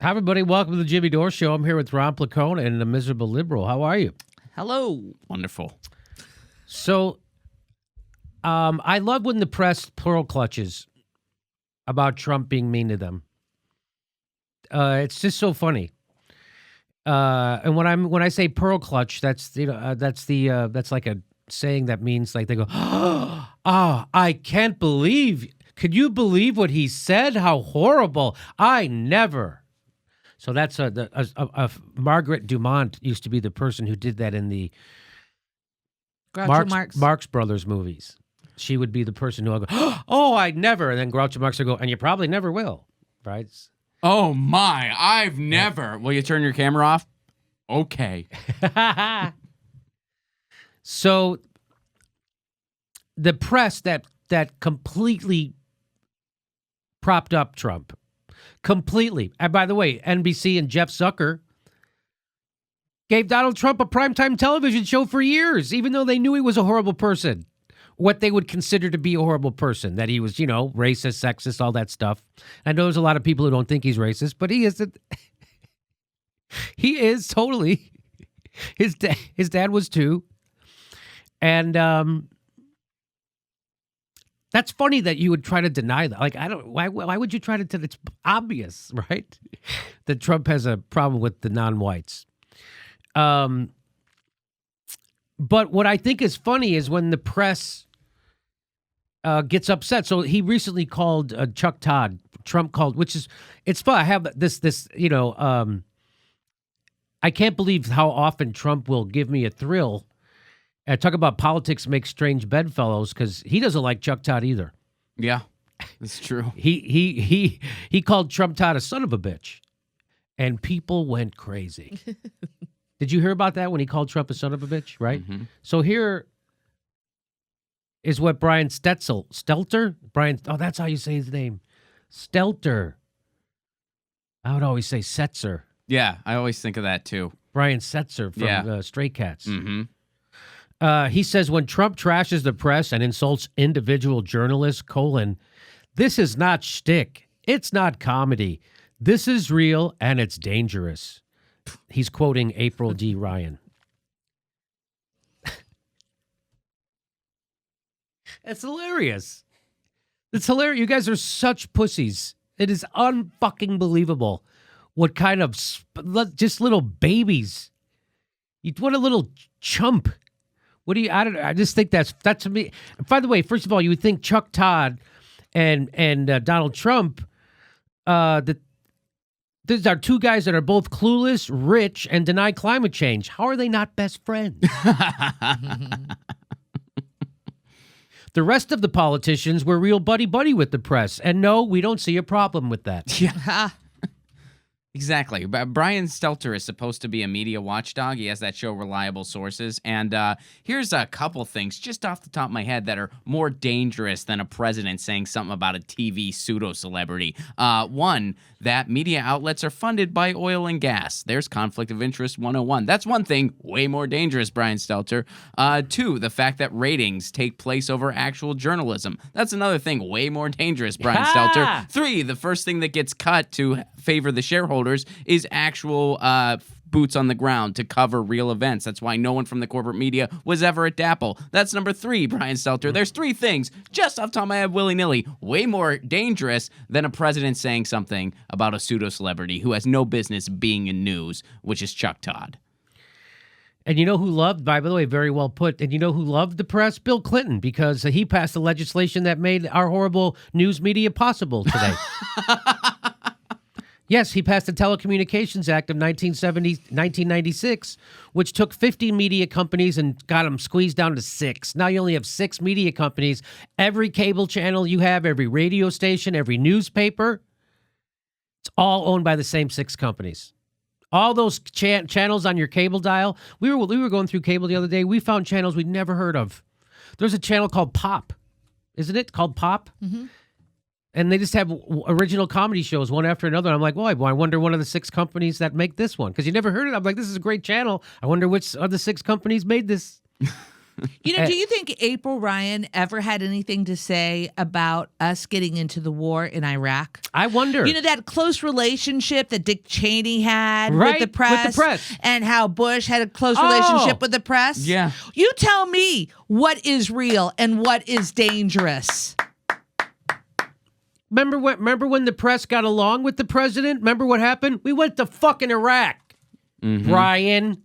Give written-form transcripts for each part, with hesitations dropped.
Hi, everybody. Welcome to the Jimmy Dore Show. I'm here with Ron Placone and the Miserable Liberal. How are you? Hello. Wonderful. So, I love when the press pearl clutches about Trump being mean to them. It's just so funny. And when I say pearl clutch, that's like a saying that means like they go, I can't believe. Could you believe what he said? How horrible! I never. So that's a Margaret Dumont used to be the person who did that in the Marx Brothers movies. She would be the person who would go, oh, I never, and then Groucho Marx would go, and you probably never will, right? Oh my, I've never. Will you turn your camera off? Okay. So the press that completely propped up Trump. Completely. And by the way, NBC and Jeff Zucker gave Donald Trump a primetime television show for years, even though they knew he was a horrible person. What they would consider to be a horrible person, that he was, racist, sexist, all that stuff. I know there's a lot of people who don't think he's racist, but he isn't. He is totally. His dad was too. And that's funny that you would try to deny that. Like, why would you try to? It's obvious, right? That Trump has a problem with the non-whites. But what I think is funny is when the press gets upset. So he recently called Chuck Todd. Trump called, it's fun. I have this. I can't believe how often Trump will give me a thrill. Talk about politics makes strange bedfellows, because he doesn't like Chuck Todd either. Yeah, that's true. He called Trump Todd a son of a bitch, and people went crazy. Did you hear about that when he called Trump a son of a bitch? Right. Mm-hmm. So here is what Brian Stelter. That's how you say his name, Stelter. I would always say Setzer. Yeah, I always think of that too. Brian Setzer from Stray Cats. Mm-hmm. He says, when Trump trashes the press and insults individual journalists, this is not shtick. It's not comedy. This is real, and it's dangerous. He's quoting April D. Ryan. It's hilarious. It's hilarious. You guys are such pussies. It is unfucking believable. What kind of just little babies? What a little chump. What do you? I just think that's to me. By the way, first of all, you would think Chuck Todd and Donald Trump, that these are two guys that are both clueless, rich, and deny climate change. How are they not best friends? The rest of the politicians were real buddy-buddy with the press. And no, we don't see a problem with that. Yeah. Exactly. Brian Stelter is supposed to be a media watchdog. He has that show, Reliable Sources. And here's a couple things just off the top of my head that are more dangerous than a president saying something about a TV pseudo-celebrity. One, that media outlets are funded by oil and gas. There's conflict of interest 101. That's one thing, way more dangerous, Brian Stelter. Two, the fact that ratings take place over actual journalism. That's another thing, way more dangerous, Brian Stelter. Three, the first thing that gets cut to favor the shareholders is actual boots on the ground to cover real events. That's why no one from the corporate media was ever at Dapple. That's number three, Brian Stelter. There's three things, just off the top of my head, willy-nilly, way more dangerous than a president saying something about a pseudo-celebrity who has no business being in news, which is Chuck Todd. And you know who loved, by the way, very well put, and you know who loved the press? Bill Clinton, because he passed the legislation that made our horrible news media possible today. Yes, he passed the Telecommunications Act of 1996, which took 50 media companies and got them squeezed down to 6. Now you only have 6 media companies. Every cable channel you have, every radio station, every newspaper, it's all owned by the same 6 companies. All those channels on your cable dial, we were going through cable the other day. We found channels we'd never heard of. There's a channel called Pop, isn't it? Called Pop? Mm-hmm. And they just have original comedy shows one after another. I'm like, well, I wonder one of the 6 companies that make this one. Because you never heard it. I'm like, this is a great channel. I wonder which of the 6 companies made this. You know, do you think April Ryan ever had anything to say about us getting into the war in Iraq? I wonder. You know, that close relationship that Dick Cheney had Right, with the press, and how Bush had a close relationship with the press? Yeah. You tell me what is real and what is dangerous. Remember when the press got along with the president? Remember what happened? We went to fucking Iraq. Brian.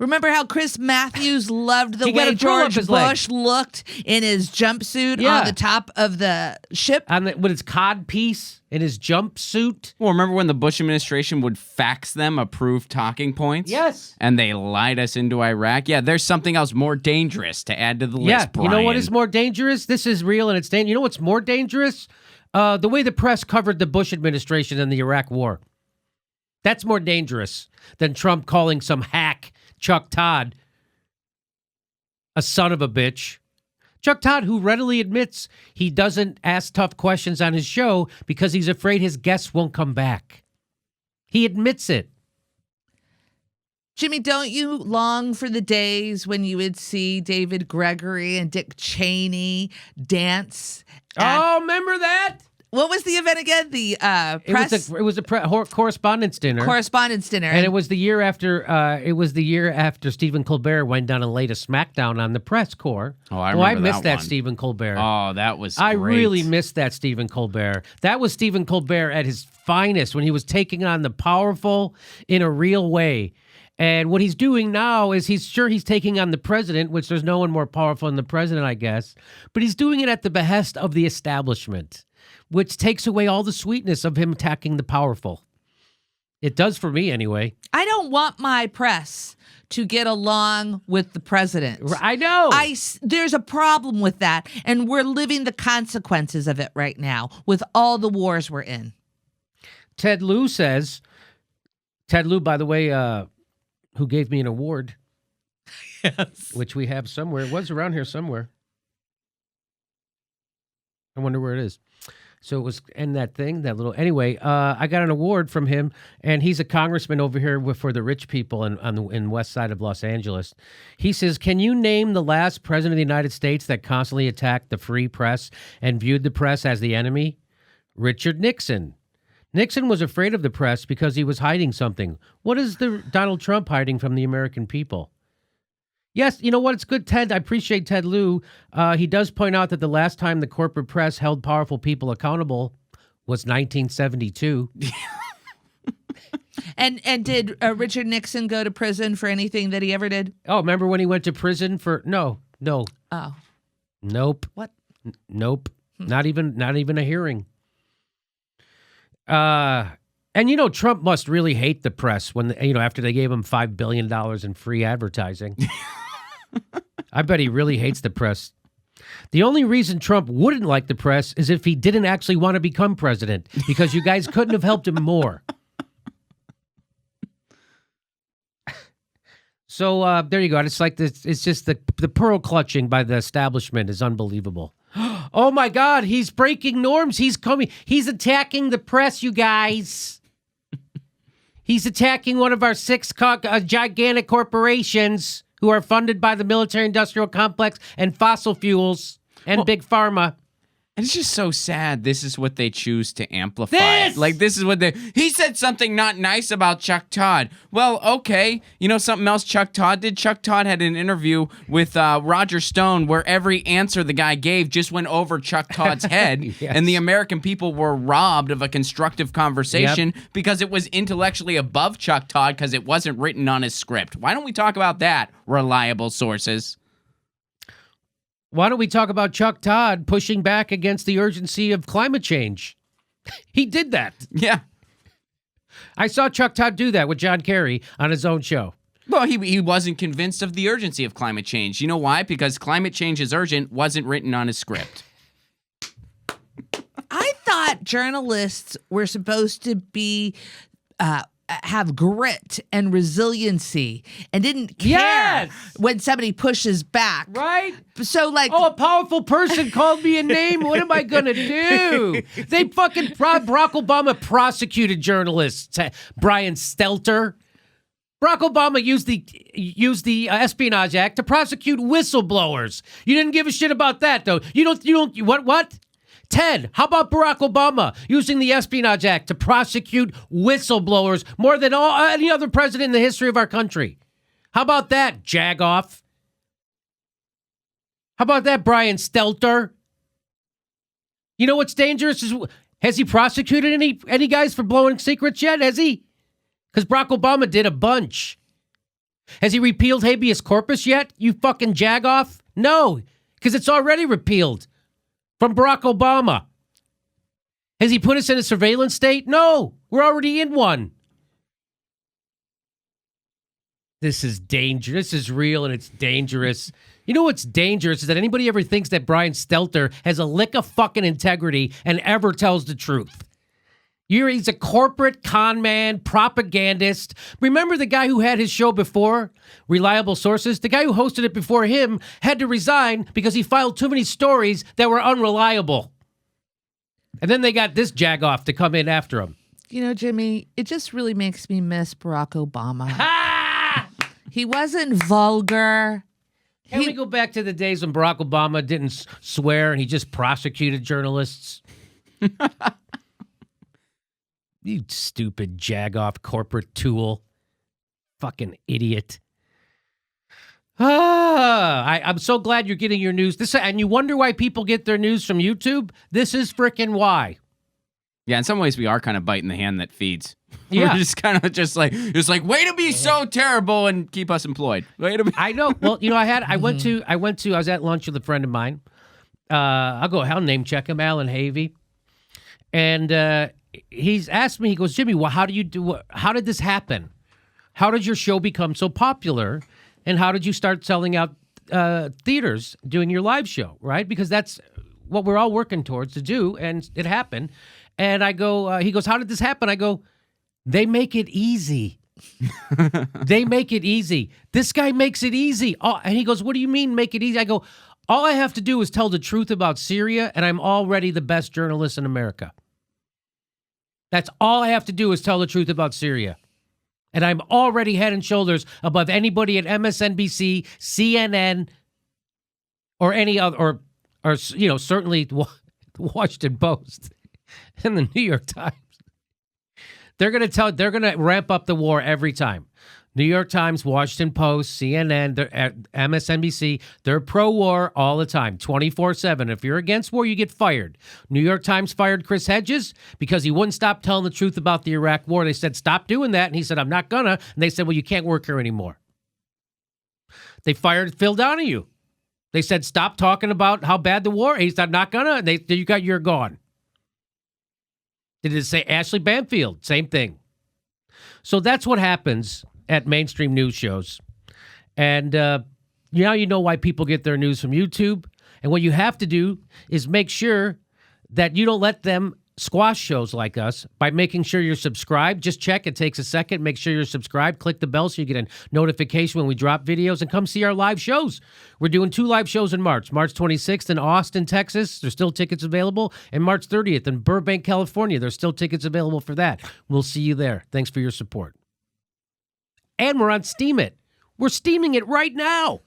Remember how Chris Matthews loved the He got way a throw up George his leg. Bush looked in his jumpsuit Yeah. on the top of the ship? With his cod piece in his jumpsuit. Well, remember when the Bush administration would fax them approved talking points? Yes. And they lied us into Iraq? Yeah, there's something else more dangerous to add to the list, Yeah, Brian. you know what is more dangerous? This is real and it's dangerous. You know what's more dangerous? The way the press covered the Bush administration and the Iraq war. That's more dangerous than Trump calling some hack, Chuck Todd, a son of a bitch. Chuck Todd, who readily admits he doesn't ask tough questions on his show because he's afraid his guests won't come back. He admits it. Jimmy, don't you long for the days when you would see David Gregory and Dick Cheney dance? Oh, remember that? What was the event again? The press It was a correspondence dinner. correspondence dinner. And it was the year after. Stephen Colbert went down and laid a smackdown on the press corps. Oh, I remember missed that that one. Stephen Colbert. Oh, that was I great. really missed that Stephen Colbert. That was Stephen Colbert at his finest when he was taking on the powerful in a real way. And what he's doing now is he's taking on the president, which there's no one more powerful than the president, I guess. But he's doing it at the behest of the establishment, which takes away all the sweetness of him attacking the powerful. It does for me anyway. I don't want my press to get along with the president. I know. There's a problem with that, and we're living the consequences of it right now with all the wars we're in. Ted Lieu, by the way, who gave me an award, Yes. which we have somewhere. It was around here somewhere. I wonder where it is. So it was in that thing, anyway, I got an award from him, and he's a congressman over here for the rich people in west side of Los Angeles. He says, can you name the last president of the United States that constantly attacked the free press and viewed the press as the enemy? Richard Nixon. Nixon was afraid of the press because he was hiding something. What is Donald Trump hiding from the American people? Yes, you know what? It's good, Ted. I appreciate Ted Lieu. He does point out that the last time the corporate press held powerful people accountable was 1972. And did Richard Nixon go to prison for anything that he ever did? Oh, remember when he went to prison for no. Oh. Nope. What? Nope. Not even a hearing. And you know, Trump must really hate the press when after they gave him $5 billion in free advertising. I bet he really hates the press. The only reason Trump wouldn't like the press is if he didn't actually want to become president, because you guys couldn't have helped him more. So there you go. It's like this. It's just the pearl clutching by the establishment is unbelievable. Oh my God, he's breaking norms. He's coming. He's attacking the press, you guys. He's attacking one of our six gigantic corporations who are funded by the military-industrial complex and fossil fuels and Big Pharma. And it's just so sad. This is what they choose to amplify. This is what he said something not nice about Chuck Todd. Well, okay. You know something else Chuck Todd did? Chuck Todd had an interview with Roger Stone where every answer the guy gave just went over Chuck Todd's head. Yes. And the American people were robbed of a constructive conversation because it was intellectually above Chuck Todd because it wasn't written on his script. Why don't we talk about that, reliable sources? Why don't we talk about Chuck Todd pushing back against the urgency of climate change? He did that. Yeah. I saw Chuck Todd do that with John Kerry on his own show. Well, he wasn't convinced of the urgency of climate change. You know why? Because climate change is urgent wasn't written on his script. I thought journalists were supposed to be have grit and resiliency and didn't care when somebody pushes back. Right? So like, oh, a powerful person called me a name. What am I going to do? They fucking Barack Obama prosecuted journalists. Brian Stelter. Barack Obama used the Espionage Act to prosecute whistleblowers. You didn't give a shit about that, though. You don't. What? Ted, how about Barack Obama using the Espionage Act to prosecute whistleblowers more than any other president in the history of our country? How about that, Jagoff? How about that, Brian Stelter? You know what's dangerous? Has he prosecuted any guys for blowing secrets yet? Has he? Because Barack Obama did a bunch. Has he repealed habeas corpus yet, you fucking Jagoff? No, because it's already repealed from Barack Obama. Has he put us in a surveillance state? No, we're already in one. This is dangerous. This is real, and it's dangerous. You know what's dangerous is that anybody ever thinks that Brian Stelter has a lick of fucking integrity and ever tells the truth. He's a corporate con man, propagandist. Remember the guy who had his show before, Reliable Sources? The guy who hosted it before him had to resign because he filed too many stories that were unreliable. And then they got this Jagoff to come in after him. You know, Jimmy, it just really makes me miss Barack Obama. Ha! He wasn't vulgar. Can we go back to the days when Barack Obama didn't swear and he just prosecuted journalists? You stupid Jagoff corporate tool. Fucking idiot. I'm so glad you're getting your news. And you wonder why people get their news from YouTube? This is freaking why. Yeah, in some ways we are kind of biting the hand that feeds. Yeah. We're just kind of just like, way to be so terrible and keep us employed. Way to be. I know. Well, you know, I was at lunch with a friend of mine. I'll name check him, Alan Havey. And he's asked me, he goes, Jimmy, well, how did this happen? How did your show become so popular? And how did you start selling out theaters doing your live show, right? Because that's what we're all working towards to do, and it happened. And I go, he goes, how did this happen? I go, they make it easy. They make it easy. This guy makes it easy. Oh, and he goes, what do you mean make it easy? I go, all I have to do is tell the truth about Syria, and I'm already the best journalist in America. That's all I have to do is tell the truth about Syria. And I'm already head and shoulders above anybody at MSNBC, CNN, or any other, or you know, certainly the Washington Post and the New York Times. They're going to ramp up the war every time. New York Times, Washington Post, CNN, MSNBC, they're pro-war all the time, 24/7. If you're against war, you get fired. New York Times fired Chris Hedges because he wouldn't stop telling the truth about the Iraq war. They said, stop doing that. And he said, I'm not gonna. And they said, well, you can't work here anymore. They fired Phil Donahue. They said, stop talking about how bad the war is. He said, not gonna. And you're gone. They did say Ashley Banfield, same thing. So that's what happens at mainstream news shows. And now you know why people get their news from YouTube. And what you have to do is make sure that you don't let them squash shows like us by making sure you're subscribed. Just check. It takes a second. Make sure you're subscribed. Click the bell so you get a notification when we drop videos, and come see our live shows. We're doing 2 live shows in March. March 26th in Austin, Texas. There's still tickets available. And March 30th in Burbank, California. There's still tickets available for that. We'll see you there. Thanks for your support. And we're on Steam It. We're steaming it right now.